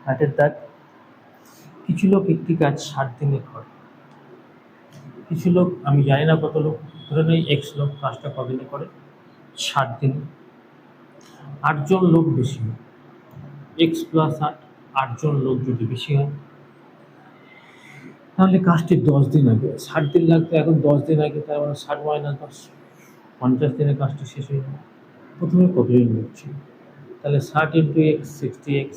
হাটের দাগ। কিছু লোক একটি কাজ 60 দিনে করে, কিছু লোক, আমি জানি না কত লোক, ধরে নেই এক্স লোক কাজটা কদিনে করে, 60 দিনে। 8 জন লোক বেশি হয়, এক্স প্লাস 8, 8 জন লোক যদি বেশি হয়, তাহলে কাজটি 10 দিন আগে, 60 দিন লাগতো, এখন 10 দিন আগে, তার মানে 60 - 10, 50 দিনে কাজটি শেষ হয়ে যাবে। প্রথমে কতজন লোক ছিল, তাহলে 60 × x 60x,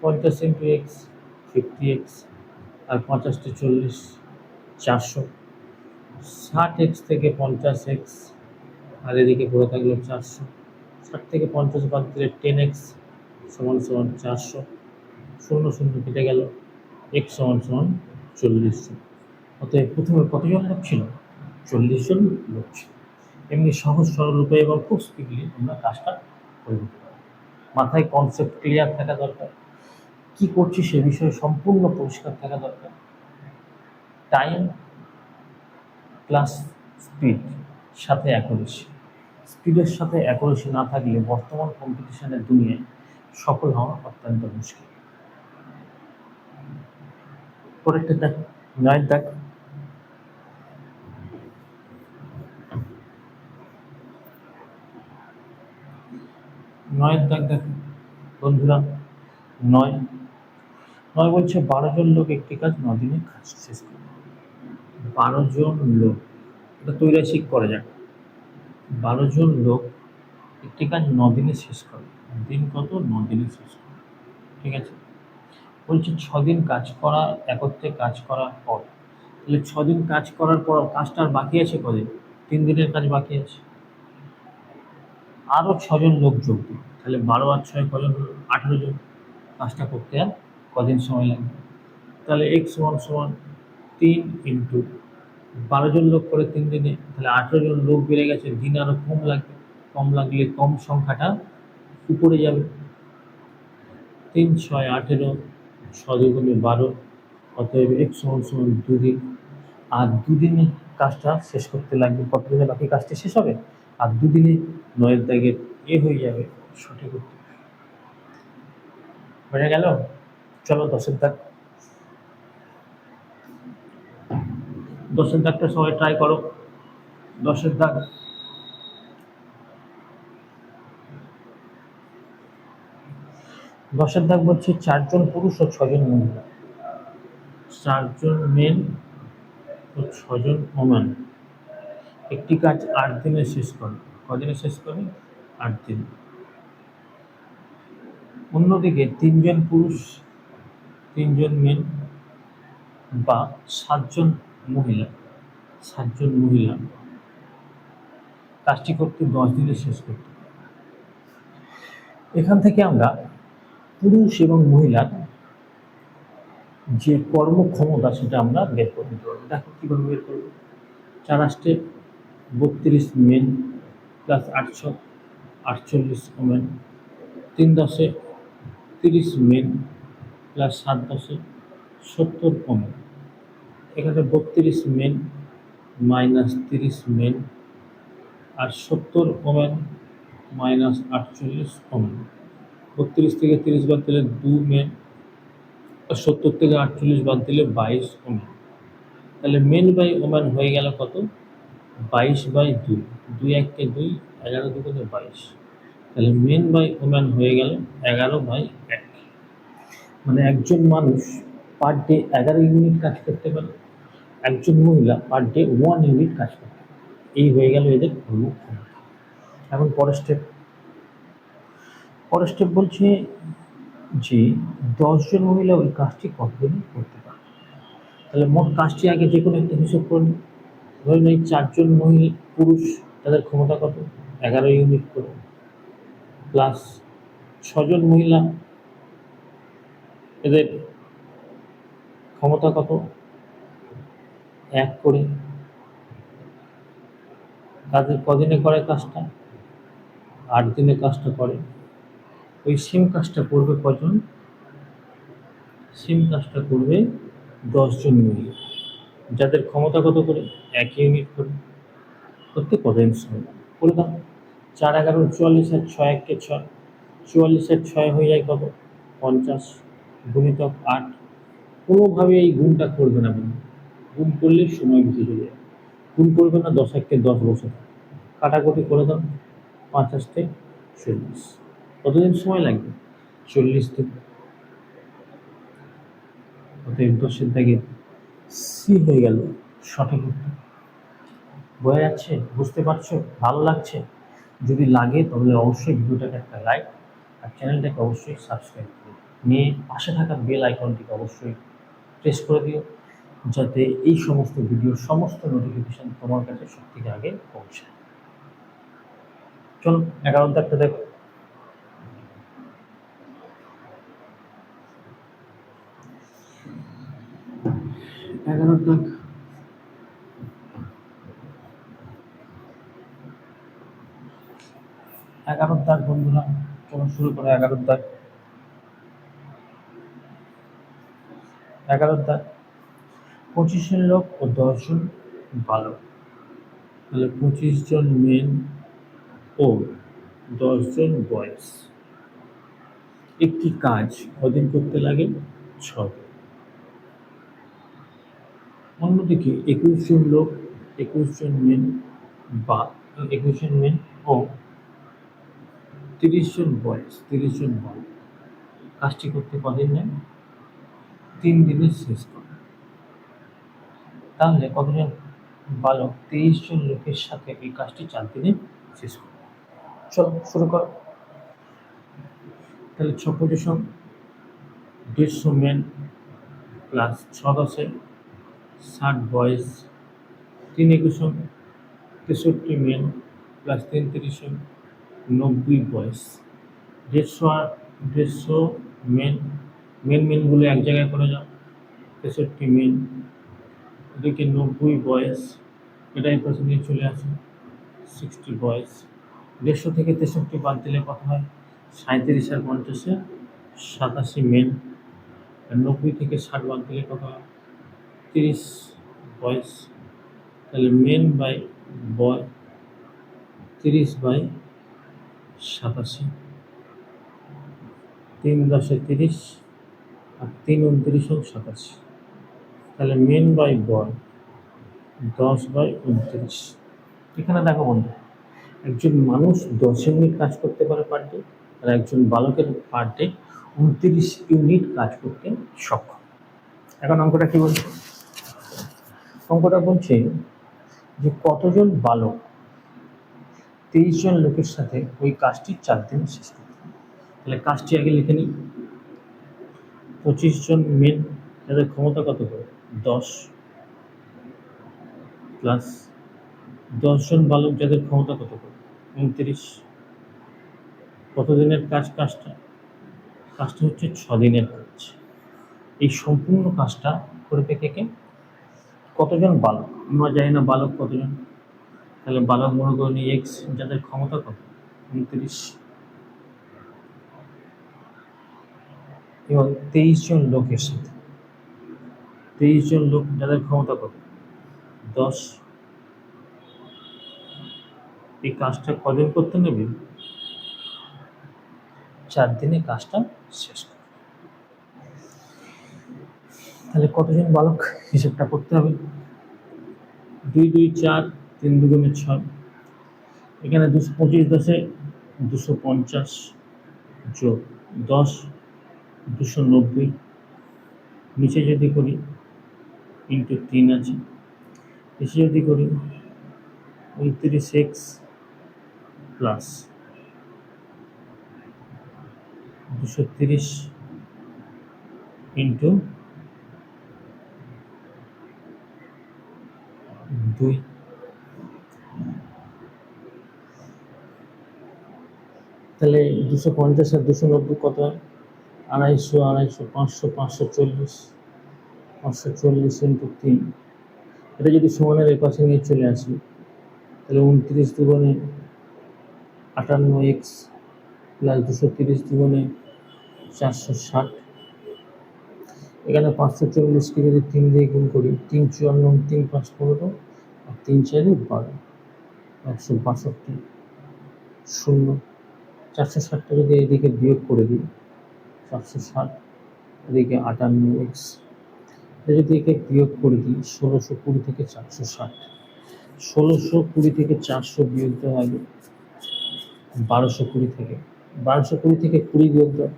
50 × x 50x, আর 50 × 40 400, 60x থেকে 50x, আর এদিকে পড়ে থাকলো 400, 60 থেকে 50 বাদ দিলে 10x সমান সমান 400, 0 0 কেটে গেল, x সমান সমান 40 জন। অতএব প্রথমে কতজন লোক ছিল, 40 জন লোক ছিল। এমনি সহজ সরল রূপে এবং খুব স্পিডলি আমরা কাজটা করে দিতে পারি। মাথায় কনসেপ্ট ক্লিয়ার থাকা দরকার, কি করছি সে বিষয়ে সম্পূর্ণ পরিষ্কার থাকা দরকার। টাইম প্লাস স্পিড সাথে অ্যাকুরেসি, স্পিডের সাথে অ্যাকুরেসি না থাকলে বর্তমান কম্পিটিশনের দুনিয়ায় সফল হওয়া অত্যন্ত মুশকিল। পরেরটা দেখ, 9 দেখ। 9 দাগ দেখ বন্ধুরা, 9 বলছে 12 জন লোক একটি কাজ 9 দিনে কাজ শেষ করে। 12 জন লোক, এটা তৈরাসিক করা যাক। 12 জন লোক একটি কাজ 9 দিনে শেষ করে, দিন কত, 9 দিনে শেষ করে, ঠিক আছে। বলছে 6 দিন কাজ করা, একত্রে কাজ করার পর, তাহলে 6 দিন কাজ করার পর কাজটা আর বাকি আছে কদিন, 3 দিনের কাজ বাকি আছে, আরও 6 জন লোক যোগ দিই, তাহলে 12 আর 6 কজন হলো, 18 জন। কাজটা করতে আর কদিন সময় লাগবে, তাহলে x সমান সমান 3 × 12 জন লোক করে 3 দিনে, তাহলে 18 জন লোক বেড়ে গেছে, দিন আরও কম লাগবে, কম লাগলে কম সংখ্যাটা উপরে যাবে। 3 × 6 = 18, 6 × 2 = 12, অতএব x সমান সমান 2 দিন। আর 2 দিনে কাজটা শেষ করতে লাগবে, কতদিনে বাকি কাজটি শেষ হবে, আর 2 দিনে 9 দাগের হয়ে যাবে সঠিক উত্তর। বোঝা গেল? চলো 10 দাগ। 10 দাগটা সবাই ট্রাই করো। 10 দাগ, 10 দাগ বলছে 4 জন পুরুষ ও 6 জন মহিলা, 4 জন মেন ও 6 জন ওমেন একটি কাজ 8 দিনে শেষ করে। কদিনে শেষ করে, 8 দিন। অন্যদিকে 3 জন পুরুষ, 3 জন মেন বা 7 জন মহিলা, 7 জন মহিলা কাজটি করতে 10 দিনে শেষ করতে। এখান থেকে আমরা পুরুষ এবং মহিলার যে কর্মক্ষমতা সেটা আমরা বের করে নিতে পারবো। দেখো কীভাবে বের করবো। 4 8 32 men plus 8 48 women, 3 10 30 men plus 7 10 70 women. এখানে 32 মেন মাইনাস 30 মেন আর 70 ওমেন মাইনাস 48 ওমেন। 32 থেকে 30 বাদ দিলে 2 মেন, 70 থেকে 48 বাদ দিলে 22 ওমেন। তাহলে মেন বাই ওমেন হয়ে গেল কত, 22/2, 2 1 কে 2, 11 2 × 22, তাহলে মেন বাই ওমেন হয়ে গেল 11/1। মানে একজন মানুষ পার ডে 11 ইউনিট কাজ করতে পারে, একজন মহিলা পার ডে 1 ইউনিট কাজ করতে পারে। এই হয়ে গেল এদের কর্মক্ষমতা। এখন পরের স্টেপ বলছে যে 10 জন মহিলা ওই কাজটি কতদিনে করতে পারে। তাহলে মোট কাজটি আগে যে কোনো একটা হিসাব করুন। ধরুন এই 4 জন মহিলা পুরুষ, তাদের ক্ষমতা কত, 11 ইউনিট করে, প্লাস 6 জন মহিলা, এদের ক্ষমতা কত, 1 করে। তাদের কদিনে করে কাজটা, 8 দিনে কাজটা করে। ওই সেম কাজটা করবে কজন, সেম কাজটা করবে 10 জন মহিলা, যাদের ক্ষমতা কত করে, 1 ইউনিট করে। করতে কতদিন সময় করে দাও। 4 11 44 আর 6 1 কে 6, 44 আর 6 হয়ে যায় কত, 50। গুণিতক 8। কোনোভাবে এই গুণটা করবে না বন্ধু, গুণ করলে সময় বেশি চলে যাবে। গুণ করবে না, 10 একে 10 বসে থাকে। কাটাকুটি করে দাও, 5 আসতে 40। কতদিন সময় লাগবে? 40 দিন। অতএব 10-এর দাগে সি হয়ে গেল সঠিক উত্তর। বোঝা যাচ্ছে? বুঝতে পারছো? ভালো লাগছে? যদি লাগে তাহলে অবশ্যই ভিডিওটাকে একটা লাইক আর চ্যানেলটাকে অবশ্যই সাবস্ক্রাইব করো, নিয়ে পাশে থাকা বেল আইকনটিকে অবশ্যই প্রেস করে দিও, যাতে এই সমস্ত ভিডিওর সমস্ত নোটিফিকেশন তোমার কাছে সবথেকে আগে পৌঁছায়। চলো 11 দাগটা দেখো। 11 দাগ, 11 দাগ বন্ধুরা, চলো শুরু করো। 11 দাগ, 11 দাগ, 25 জন লোক ও 10 জন বালক। তাহলে 25 জন মেন ও 10 জন বয়েজ একটি কাজ কদিন করতে লাগে? 6 দিন। অন্যদিকে 21 জন লোক, 21 জন মেন বা 21 জন মেন ও 30 জন বয়েজ, 30 জন বালক কাজটি করতে কদিন নেয়? 3 দিনে শেষ করে। তাহলে কতজন বালক 23 জন লোকের সাথে এই কাজটি 4 দিনে শেষ করে? চলো শুরু করো। তাহলে 6 পজিশন 150 মেন প্লাস 6 10-এ 60 বয়েজ, 3 21 63 মেন প্লাস 3 30 90 বয়েজ। 150 আর 150 মেন, মেনগুলো এক জায়গায় করে যাও। 63 মেন, এদিকে 90 বয়েজ, এটা এই পাশে নিয়ে চলে আসে 60 বয়েজ। 150 থেকে 63 বাদ দিলে কত হয়? 37 আর 50-এ 87 মেন। আর 90 থেকে 60 বাদ দিলে কত হয়? 30 বয়েজ। তাহলে মেন বাই বয় 30/87, 3 10-এ 30 আর 3 29 27। তাহলে মেন বাই বয় 10/29। এখানে দেখো বন্ধু, একজন মানুষ 10 ইউনিট কাজ করতে পারে পার ডে, আর একজন বালকের পার ডে 29 ইউনিট কাজ করতে সক্ষম। এখন অঙ্কটা কি বলছে? অঙ্কটা বলছে যে কতজন বালক 23 জন লোকের সাথে ওই কাজটি 4 দিনে শেষ করতে হবে। তাহলে কাজটি আগে লিখে নিই। 25 জন মেন, তাদের ক্ষমতা কত করে? 10 প্লাস 10 জন বালক যাদের ক্ষমতা কত করে? 29। কতদিনের কাজ? কাজটা হচ্ছে 6 দিনের কাজ। এই সম্পূর্ণ কাজটা করবে কে? কতজন বালক? আমরা জানি না বালক কতজন। তাহলে বালক মনে করে নিই এক্স, যাদের ক্ষমতা কত? 29। এবং 23 জন লোকের সাথে, 23 জন লোক যাদের ক্ষমতা কত? 10। এই কাজটা কদিন করতে নেবে? 4 দিনে কাজটা শেষ করবে। তাহলে কতজন বালক হিসেবটা করতে হবে। 2 2 4, 3 2 6। এখানে 225 10-এ 250 যোগ 10 290। নিচে যদি করি ইন্টু 3 আছে, এসে যদি করি 29x প্লাস 230 ইন্টু 2। তাহলে 250 আর 290 কত হয়? 250, 500, 540, 540 ইন্টু 3। এটা যদি সমানের এই পাশে নিয়ে চলে আসি, তাহলে 29 দুগুণে 58x প্লাস 230 দুগুণে 460। এখানে 540কে যদি 3 দিয়ে গুণ করি, 3 54, 3 5 15 আর 3 4 12, 162 শূন্য। 460টা যদি এইদিকে বিয়োগ করে দিই, 460 এদিকে 58x। যদি একে বিয়োগ করে দিই 1620 থেকে 460, 1620 থেকে 400 বিয়োগ দেওয়া আগে 1220 থেকে 20 বিয়োগ দাও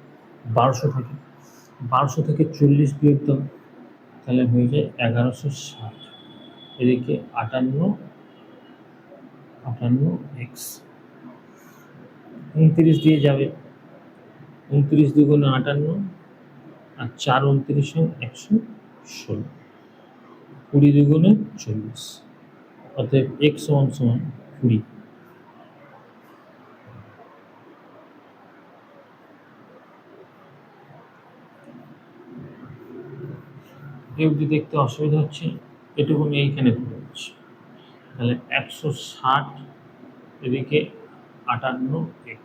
1200 থেকে 1200 থেকে 40 বিয়োগ দাও, তাহলে হয়ে যায় 1160। এদিকে 58x 29 দিয়ে যাবে, 29 দুগুণে 58 আর 4 29 116, 20 দুগুণে 40, অতএব x সমান সমান 20। কেউ যদি দেখতে অসুবিধা হচ্ছে এটুকু আমি এইখানে করে দিচ্ছি, তাহলে 160 এদিকে 58x,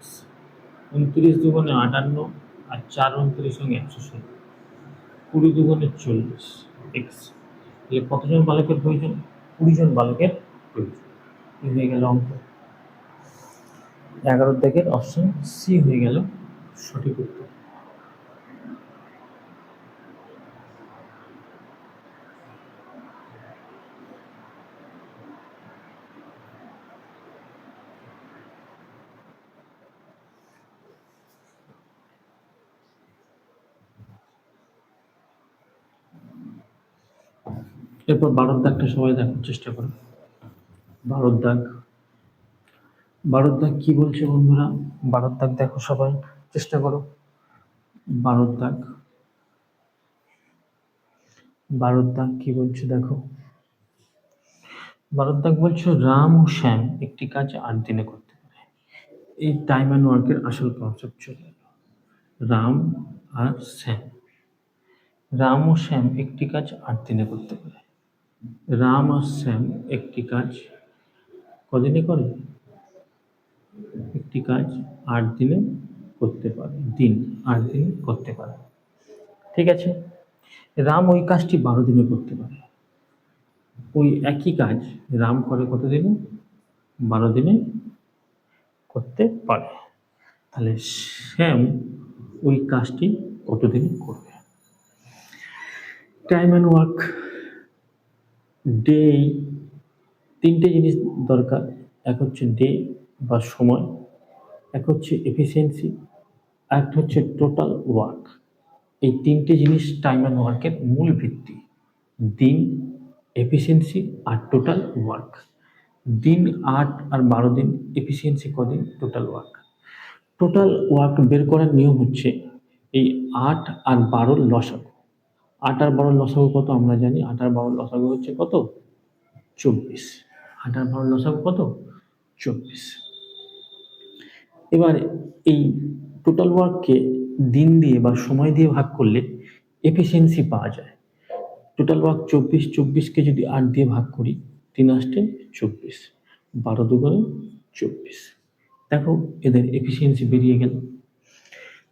29 দুগুণে 58 আর 4 29 116, 20 দুগুণে 40 x। তাহলে কতজন বালকের প্রয়োজন? 20 জন বালকের প্রয়োজন। কি হয়ে গেল অঙ্ক? 11 দাগের অপশন সি হয়ে গেল সঠিক উত্তর। এরপর 12 দাগটা সবাই দেখার চেষ্টা করো। 12 দাগ, 12 দাগ কি বলছে বন্ধুরা? 12 দাগ দেখো সবাই, চেষ্টা করো। 12 দাগ, 12 দাগ কি বলছে দেখো। 12 দাগ বলছে রাম ও শ্যাম একটি কাজ 8 দিনে করতে পারে। এই টাইম অ্যান্ড ওয়ার্কের আসল কনসেপ্ট চলে এলো। রাম আর শ্যাম, রাম ও শ্যাম একটি কাজ 8 দিনে করতে পারে। রাম আর শ্যাম একটি কাজ কদিনে করে? একটি কাজ 8 দিনে করতে পারে, 8 দিনে করতে পারে। ঠিক আছে, রাম ওই কাজটি 12 দিনে করতে পারে। ওই একই কাজ রাম করে কত দিনে? 12 দিনে করতে পারে। তাহলে শ্যাম ওই কাজটি কত দিনে করবে? টাইম অ্যান্ড ওয়ার্ক, ডে, তিনটে জিনিস দরকার। এক হচ্ছে ডে বা সময়, এক হচ্ছে এফিসিয়েন্সি, আর একটা হচ্ছে টোটাল ওয়ার্ক। এই তিনটে জিনিস টাইম অ্যান্ড ওয়ার্কের মূল ভিত্তি। দিন, এফিসিয়েন্সি আর টোটাল ওয়ার্ক। দিন 8 আর 12 দিন, এফিসিয়েন্সি কদিন, টোটাল ওয়ার্ক। টোটাল ওয়ার্ক বের করার নিয়ম হচ্ছে এই 8 আর 12 লসাগু। 8 আর 12 লসাগু কত আমরা জানি, 8 আর 12 লসাগু হচ্ছে কত? 24। 8 আর 12 লসাগু কত? 24। এবার এই টোটাল ওয়ার্ককে দিন দিয়ে বা সময় দিয়ে ভাগ করলে এফিসিয়েন্সি পাওয়া যায়। টোটাল ওয়ার্ক 24, 24কে যদি 8 দিয়ে ভাগ করি 3 8 24, 12 দুগুণে 24। দেখো এদের এফিসিয়েন্সি বেরিয়ে গেল।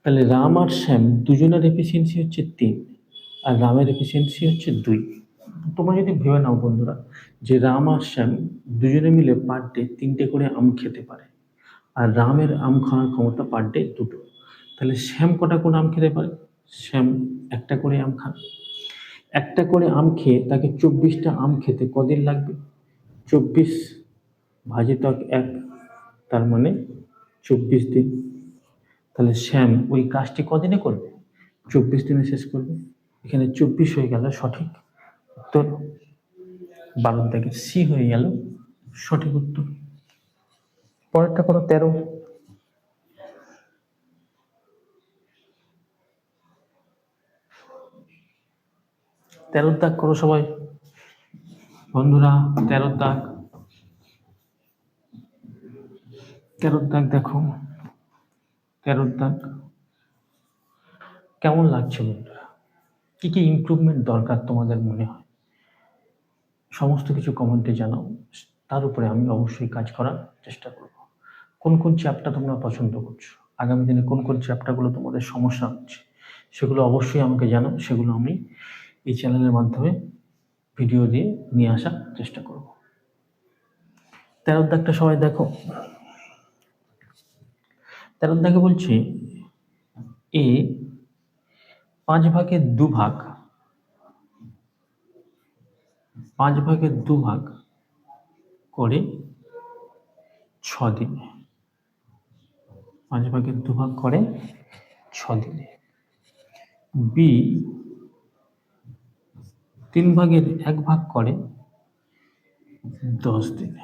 তাহলে রাম আর শ্যাম দুজনের এফিসিয়েন্সি হচ্ছে 3 আর রামের এফিসিয়েন্সি হচ্ছে 2। তোমরা যদি ভেবে নাও বন্ধুরা যে রাম আর শ্যাম দুজনে মিলে পার ডে 3টে করে আম খেতে পারে, আর রামের আম খাওয়ার ক্ষমতা পার ডে 2টো, তাহলে শ্যাম কটা করে আম খেতে পারে? শ্যাম একটা করে আম খায়। একটা করে আম খেয়ে তাকে 24টা আম খেতে কদিন লাগবে? 24 ভাজিতক 1, তার মানে 24 দিন। তাহলে শ্যাম ওই কাজটি কদিনে করবে? 24 দিনে শেষ করবে। এখানে 24 হয়ে গেল সঠিক উত্তর। 12 থেকে সি হয়ে গেল সঠিক উত্তর। পরেরটা করো 13। 13 দাগ করো সবাই বন্ধুরা। 13 দাগ, 13 দাগ দেখো। 13 দাগ কেমন লাগছে বন্ধুরা? কি কি ইমপ্রুভমেন্ট দরকার তোমাদের মনে হয়? সমস্ত কিছু কমেন্টে জানাও, তার উপরে আমি অবশ্যই কাজ করার চেষ্টা করব। কোন কোন চ্যাপ্টার তোমরা পছন্দ করছো, আগামী দিনে কোন কোন চ্যাপ্টারগুলো তোমাদের সমস্যা হচ্ছে সেগুলো অবশ্যই আমাকে জানাও। সেগুলো আমি এই চ্যানেলের মাধ্যমে ভিডিও দিয়ে নিয়ে আসার চেষ্টা করব। 13 দাগটা সবাই দেখো। 13 দাগে বলছে এ 5 ভাগের 2 ভাগ, 5 ভাগের 2 ভাগ করে 6 দিনে, 5 ভাগের 2 ভাগ করে 6 দিনে। বি 3 ভাগের 1 ভাগ করে 10 দিনে।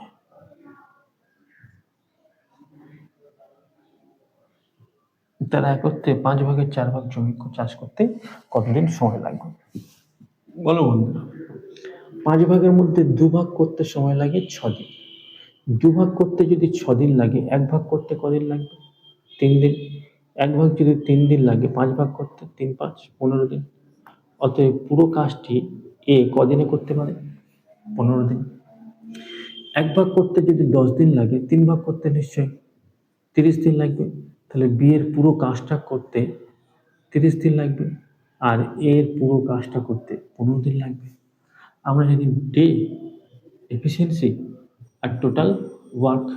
তারা একত্রে 5 ভাগের 4 ভাগ জমি চাষ করতে কতদিন সময় লাগবে? বলো বন্ধুরা। 5 ভাগের মধ্যে 2 ভাগ করতে সময় লাগে 6 দিন। 2 ভাগ করতে যদি 6 দিন লাগে, 1 ভাগ করতে কদিন লাগবে? 3 দিন। 1 ভাগ যদি 3 দিন লাগে, 5 ভাগ করতে 3 5 15 দিন। অতএব পুরো কাজটি এ কদিনে করতে পারে? 15 দিন। 1 ভাগ করতে যদি 10 দিন লাগে, 3 ভাগ করতে নিশ্চয়ই 30 দিন লাগবে। তাহলে বি এর পুরো কাজটা করতে 30 দিন লাগবে, আর এর পুরো কাজটা করতে 15 দিন লাগবে। আমরা জানি ডে এফিসিয়েন্সি আর টোটাল ওয়ার্ক।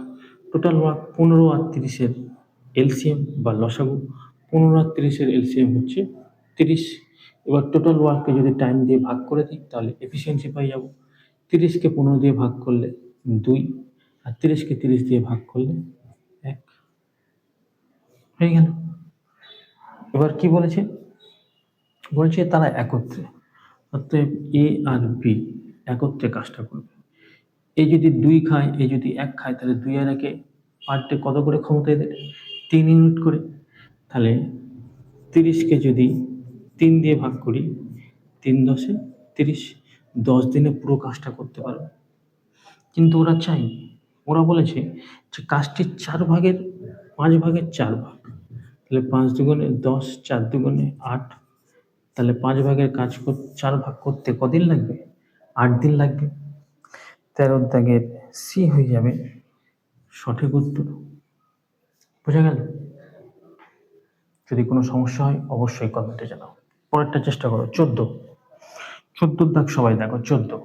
15 আর 30-এর এলসিএম বা লসাগু। 15 আর 30-এর এলসিএম হচ্ছে 30। এবার টোটাল ওয়ার্ককে যদি টাইম দিয়ে ভাগ করে দিই তাহলে এফিসিয়েন্সি পাই যাব। 30-কে 15 দিয়ে ভাগ করলে 2, আর 30-কে 30 দিয়ে ভাগ করলে 1 হয়ে গেল। এবার কি বলেছে? বলছে তারা একত্রে, অতএব এ আর বি একত্রে কাজটা করবে। এ যদি 2 খায়, এ যদি 1 খায়, তাহলে 2 আর 1-এ পার ডে কত করে ক্ষমতা এদের? 3 ইউনিট করে। তাহলে 30-কে যদি 3 দিয়ে ভাগ করি, 3 10-এ 30, 10 দিনে পুরো কাজটা করতে পারবে। কিন্তু ওরা চাই, ওরা বলেছে যে কাজটি 4 ভাগের 5 ভাগের 4 ভাগ। তাহলে 5 দুগুণে 10, 4 দুগুণে 8। তাহলে 5 ভাগের কাজ 4 ভাগ করতে কদিন লাগবে? 8 দিন লাগবে। 13 দাগের সি হয়ে যাবে সঠিক উত্তর। বোঝা গেল? যদি কোনো সমস্যা হয় অবশ্যই কমেন্টে জানাও। পরেরটা চেষ্টা করো। 14 দাগ সবাই দেখো। 14